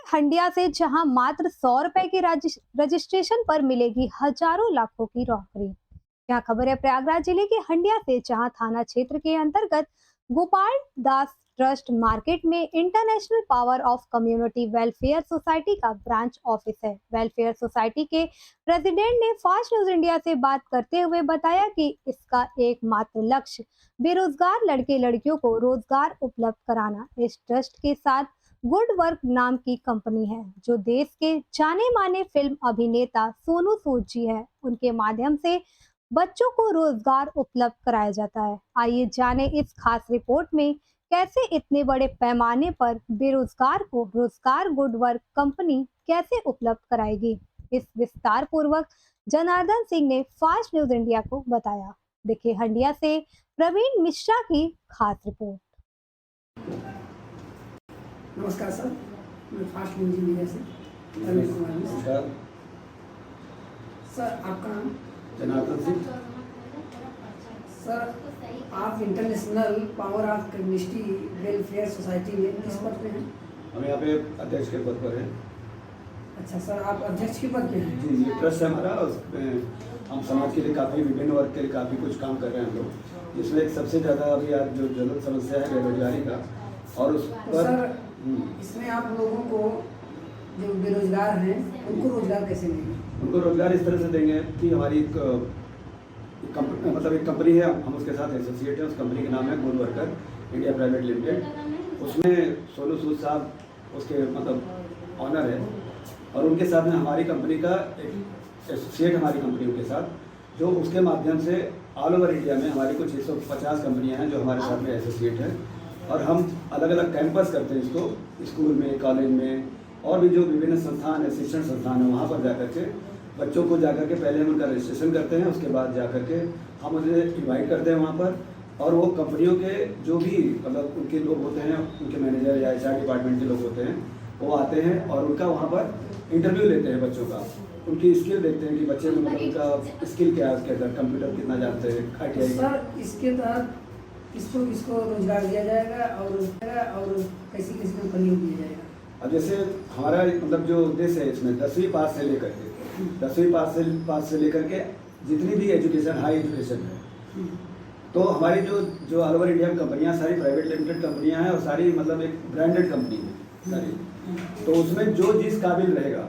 हंडिया से जहां मात्र 100 रुपए की रजिस्ट्रेशन पर मिलेगी हजारों लाखों की नौकरी। यहाँ खबर है प्रयागराज जिले के हंडिया से, जहां थाना क्षेत्र के अंतर्गत गोपाल दास ट्रस्ट मार्केट में international power of community welfare society का ब्रांच ऑफिस है। वेलफेयर सोसाइटी के प्रेसिडेंट ने फास्ट न्यूज इंडिया से बात करते हुए बताया कि इसका एकमात्र लक्ष्य बेरोजगार लड़के लड़कियों को रोजगार उपलब्ध कराना। इस ट्रस्ट के साथ गुड वर्क नाम की कंपनी है, जो देश के जाने माने फिल्म अभिनेता सोनू सूद जी है, उनके माध्यम से बच्चों को रोजगार उपलब्ध कराया जाता है। आइए जाने इस खास रिपोर्ट में कैसे इतने बड़े पैमाने पर बेरोजगार को रोजगार गुड वर्क कंपनी कैसे उपलब्ध कराएगी। इस विस्तार पूर्वक जनार्दन सिंह ने फास्ट न्यूज इंडिया को बताया। देखिए हंडिया से प्रवीण मिश्रा की खास रिपोर्ट। नमस्कार सर, मैं फास्ट न्यूज इंडिया से रमेश कुमार। नमस्कार सर, आपका नाम? जनार्दन सिंह। सर, आप international power of community welfare society में किस पद पे हैं? हम यहाँ पे अध्यक्ष के पद पर हैं। अच्छा सर, आप अध्यक्ष के पद पे हैं? जी, ये ट्रस्ट है हमारा, उसमें हम समाज के लिए काफ़ी विभिन्न वर्ग के लिए काफ़ी कुछ काम कर रहे हैं हम लोग। जिसमें एक सबसे ज़्यादा अभी आज जो जरूरत समस्या है बेरोजगारी का, और उस पर सर इसमें आप लोगों को जो बेरोजगार हैं उनको रोजगार कैसे देंगे? उनको रोजगार इस तरह से देंगे कि हमारी एक कंपनी है, हम उसके साथ एसोसिएट हैं। उस कंपनी का नाम है good worker India private limited. उसमें सोनू सूद साहब उसके ऑनर है, और उनके साथ में हमारी कंपनी का एक एसोसिएट, हमारी कंपनी उनके साथ, जो उसके माध्यम से ऑल ओवर इंडिया में हमारी कुछ 150 कंपनियां हैं जो हमारे साथ में एसोसिएट हैं। और हम अलग अलग कैंपस करते हैं इसको, स्कूल में, कॉलेज में, और भी जो विभिन्न संस्थान है, शिक्षण संस्थान है, वहाँ पर जाकर के बच्चों को जाकर के पहले हम उनका रजिस्ट्रेशन करते हैं। उसके बाद जाकर के हम उन्हें इनवाइट करते हैं वहाँ पर, और वो कंपनियों के जो भी उनके लोग होते हैं, उनके मैनेजर या HR डिपार्टमेंट के लोग होते हैं, वो आते हैं और उनका वहाँ पर इंटरव्यू लेते हैं बच्चों का। उनकी स्किल देखते हैं कि बच्चे में उनका स्किल क्या है, उसके अंदर कंप्यूटर कितना जानते हैं, ITI। सर, इसके तहत किसको रोजगार दिया जाएगा और कैसी कंपनी को दिया जाएगा? अब जैसे हमारा जो उद्देश्य है इसमें 10वीं पास से लेकर के 10वीं पास से लेकर के जितनी भी एजुकेशन, हाई एजुकेशन है, तो हमारी जो ऑल ओवर इंडिया में कंपनियां सारी प्राइवेट लिमिटेड कंपनियां हैं, और सारी एक ब्रांडेड कंपनी है सारी। तो उसमें जो जिस काबिल रहेगा,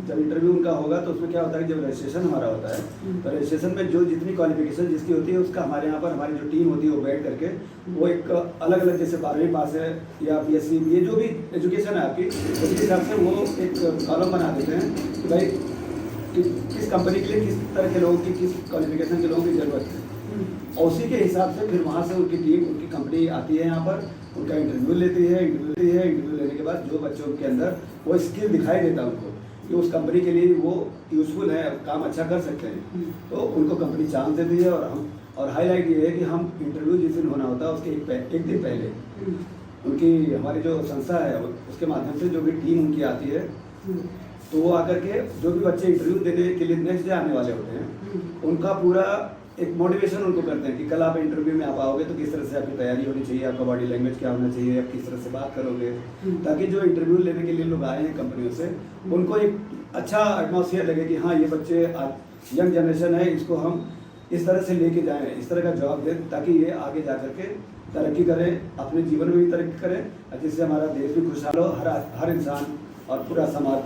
जब इंटरव्यू उनका होगा तो उसमें क्या होता है, जब रजिस्ट्रेशन हमारा होता है तो रजिस्ट्रेशन में जो जितनी क्वालिफिकेशन जिसकी होती है, उसका हमारे यहाँ पर हमारी जो टीम होती है वो बैठ करके वो एक अलग अलग, जैसे 12वीं पास है या BSc, ये जो भी एजुकेशन है आपकी, उसके हिसाब से वो एक कॉलम बना देते हैं कि भाई किस कंपनी के लिए किस तरह के लोगों की, किस क्वालिफिकेशन के लोगों की ज़रूरत है। और उसी के हिसाब से फिर वहाँ से उनकी टीम, उनकी कंपनी आती है यहाँ पर, उनका इंटरव्यू लेती है। इंटरव्यू लेने के बाद जो बच्चों के अंदर वो स्किल दिखाई देता है उनको कि उस कंपनी के लिए वो यूज़फुल है, काम अच्छा कर सकते हैं, तो उनको कंपनी चांस देती है। और हाईलाइट ये है कि हम इंटरव्यू जिस दिन होना होता है उसके एक दिन पहले उनकी, हमारी जो संस्था है उसके माध्यम से जो भी टीम उनकी आती है, तो वो आकर के जो भी बच्चे इंटरव्यू देने के लिए नेक्स्ट डे आने वाले होते हैं, उनका पूरा एक मोटिवेशन उनको करते हैं कि कल आप इंटरव्यू में आप आओगे तो किस तरह से आपकी तैयारी होनी चाहिए, आपका बॉडी लैंग्वेज क्या होना चाहिए, आप किस तरह से बात करोगे, ताकि जो इंटरव्यू लेने के लिए लोग आए हैं कंपनियों से, उनको एक अच्छा एटमॉस्फेयर लगे कि हाँ, ये बच्चे यंग जनरेशन है, इसको हम इस तरह से लेके जाएं, इस तरह का जवाब दें, ताकि ये आगे जा करके तरक्की करें, अपने जीवन में भी तरक्की करें, जिससे हमारा देश भी खुशहाल हो, हर इंसान और पूरा समाज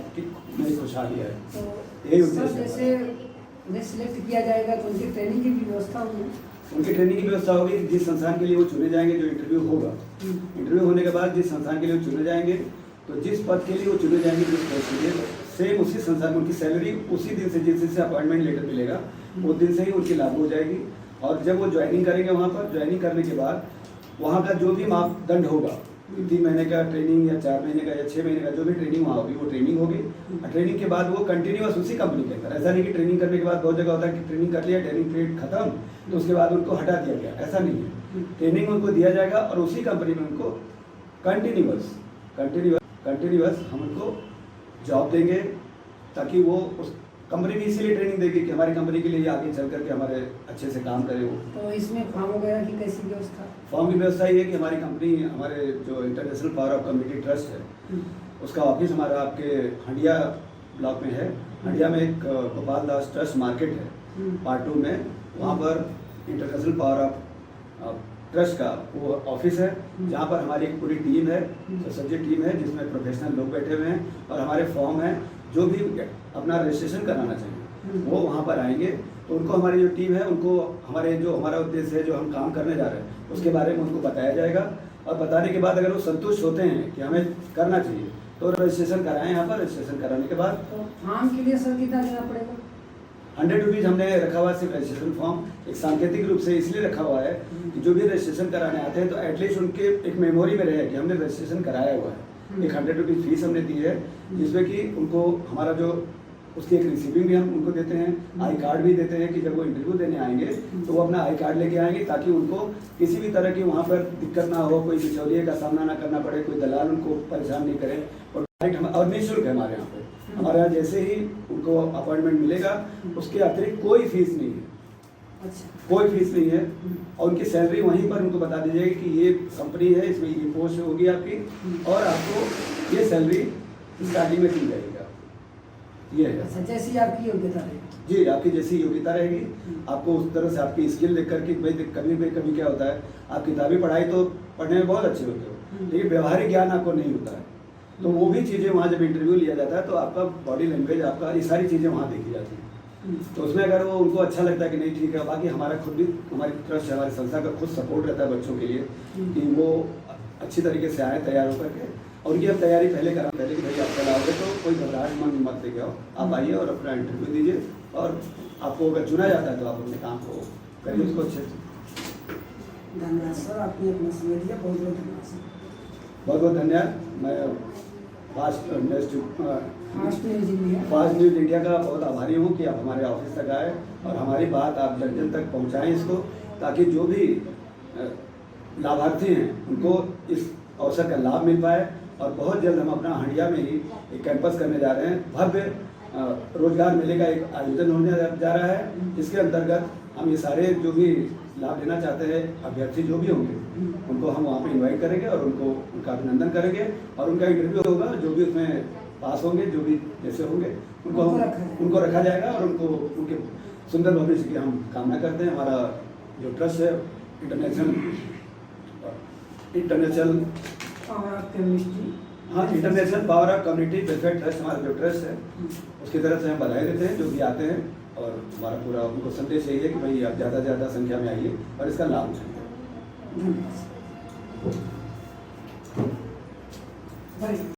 में खुशहाली है। यही उद्देश्य है। उन्हें सिलेक्ट किया जाएगा तो उनकी ट्रेनिंग की भी व्यवस्था होगी? उनकी ट्रेनिंग की व्यवस्था होगी। जिस संस्थान के लिए वो चुने जाएंगे, जो इंटरव्यू होगा, इंटरव्यू होने के बाद जिस संस्थान के लिए वो चुने जाएंगे, तो जिस पद के लिए वो चुने जाएंगे, जिस पोस्ट के लिए, सेम उसी संस्थान में उनकी सैलरी उसी दिन से, जिस दिन से अपॉइंटमेंट लेटर मिलेगा उस दिन से ही उनकी लागू हो जाएगी। और जब वो ज्वाइनिंग करेंगे, वहाँ पर ज्वाइनिंग करने के बाद वहाँ का जो भी मापदंड होगा, 3 महीने का ट्रेनिंग या 4 महीने का या 6 महीने का जो भी ट्रेनिंग वहाँ होगी, वो ट्रेनिंग होगी। और ट्रेनिंग के बाद वो कंटिन्यूअस उसी कंपनी के अंदर, ऐसा नहीं कि ट्रेनिंग करने के बाद बहुत जगह होता है कि ट्रेनिंग कर लिया, ट्रेनिंग पीरियड खत्म, तो उसके बाद उनको हटा दिया गया, ऐसा नहीं है। ट्रेनिंग उनको दिया जाएगा और उसी कंपनी में उनको कंटिन्यूअस हम उनको जॉब देंगे, ताकि वो उस कंपनी भी इसीलिए ट्रेनिंग देगी कि हमारी कंपनी के लिए आगे चल करके हमारे अच्छे से काम करे वो। तो इसमें फॉर्म वगैरह की कैसी व्यवस्था? फॉर्म की व्यवस्था ये है कि हमारी कंपनी, हमारे जो international power of community trust है, उसका ऑफिस हमारा आपके हंडिया ब्लॉक में है। हंडिया में एक गोपाल दास ट्रस्ट मार्केट है पार्ट 2 में, वहाँ पर इंटरनेशनल पावर ऑफ ट्रस्ट का वो ऑफिस है, जहाँ पर हमारी एक पूरी टीम है, सब्जेक्ट टीम है जिसमें प्रोफेशनल लोग बैठे हुए हैं और हमारे फॉर्म हैं। जो भी अपना रजिस्ट्रेशन कराना चाहिए वो वहाँ पर आएंगे, तो उनको हमारी जो टीम है उनको हमारा उद्देश्य है जो हम काम करने जा रहे हैं उसके बारे में उनको बताया जाएगा, और बताने के बाद अगर वो संतुष्ट होते हैं कि हमें करना चाहिए तो रजिस्ट्रेशन कराएं। यहाँ पर रजिस्ट्रेशन कराने के बाद तो फॉर्म के लिए सर कितना देना पड़ेगा? 100 रुपीज़ हमने रखा हुआ है सिर्फ रजिस्ट्रेशन फॉर्म, एक सांकेतिक रूप से इसलिए रखा हुआ है कि जो भी रजिस्ट्रेशन कराने आते हैं तो एटलीस्ट उनके एक मेमोरी में रहे कि हमने रजिस्ट्रेशन कराया हुआ है। एक 100 रुपीज़ फीस हमने दी है, जिसमें कि उनको हमारा जो उसकी एक रिसीविंग भी हम उनको देते हैं, आई कार्ड भी देते हैं कि जब वो इंटरव्यू देने आएंगे तो वो अपना आई कार्ड लेके आएंगे ताकि उनको किसी भी तरह की वहाँ पर दिक्कत ना हो, कोई बिचौलिए का सामना ना करना पड़े, कोई दलाल उनको परेशान नहीं करे। और निःशुल्क है हमारे यहाँ पे। हमारे यहाँ जैसे ही उनको अपॉइंटमेंट मिलेगा उसके अतिरिक्त कोई फीस नहीं है, अच्छा, कोई फीस नहीं है, और उनकी सैलरी वहीं पर उनको बता दी जाएगी कि ये कंपनी है, इसमें ये पोस्ट होगी आपकी और आपको ये सैलरी स्टार्टिंग में दी जाएगी। ये है अच्छा, जैसी आपकी योग्यता रहेगी। जी, आपकी जैसी योग्यता रहेगी, आपको उस तरह से आपकी स्किल देख करके भाई कभी क्या होता है, आप किताबी पढ़ाई तो पढ़ने में बहुत अच्छे होते हो लेकिन व्यवहारिक ज्ञान आपको नहीं होता है, तो वो भी चीज़ें वहाँ जब इंटरव्यू लिया जाता है तो आपका बॉडी लैंग्वेज, आपका ये सारी चीज़ें वहाँ देखी जाती हैं। तो उसमें अगर वो उनको अच्छा लगता है कि नहीं ठीक है, बाकी हमारा खुद भी हमारी ट्रस्ट हमारी संस्था का खुद सपोर्ट रहता है बच्चों के लिए कि वो अच्छी तरीके से आए तैयार होकर के, और उनकी अब तैयारी पहले कि भाई आप कल आओगे तो कोई घबराहट मन मत लेके आओ, आप आइए और अपना इंटरव्यू दीजिए, और आपको अगर चुना जाता है तो आप अपने काम को करिए उसको अच्छे से। धन्यवाद सर, आपने अपना समय दिया, बहुत बहुत धन्यवाद सर। बहुत बहुत धन्यवाद। मैं फास्ट न्यूज़ इंडिया का बहुत आभारी हूँ कि आप हमारे ऑफिस तक आए और हमारी बात आप जन जन तक पहुँचाएँ इसको, ताकि जो भी लाभार्थी हैं उनको इस अवसर का लाभ मिल पाए। और बहुत जल्द हम अपना हंडिया में ही एक कैंपस करने जा रहे हैं, भव्य रोजगार मेले का एक आयोजन होने जा रहा है, जिसके अंतर्गत हम ये सारे जो भी लाभ लेना चाहते हैं अभ्यर्थी जो भी होंगे उनको हम वहाँ पे इनवाइट करेंगे और उनका अभिनंदन करेंगे, और उनका इंटरव्यू होगा, जो भी उसमें पास होंगे, जो भी जैसे होंगे उनको रखा जाएगा और उनके सुंदर भविष्य की हम कामना करते हैं। हमारा जो ट्रस्ट है international international power of community welfare trust, हमारा जो ट्रस्ट है उसकी तरफ से हम बधाई देते हैं जो भी आते हैं, और हमारा पूरा उनको संदेश यही है कि भाई आप ज़्यादा से ज़्यादा संख्या में आइए और इसका लाभ उठाइए। धन्यवाद।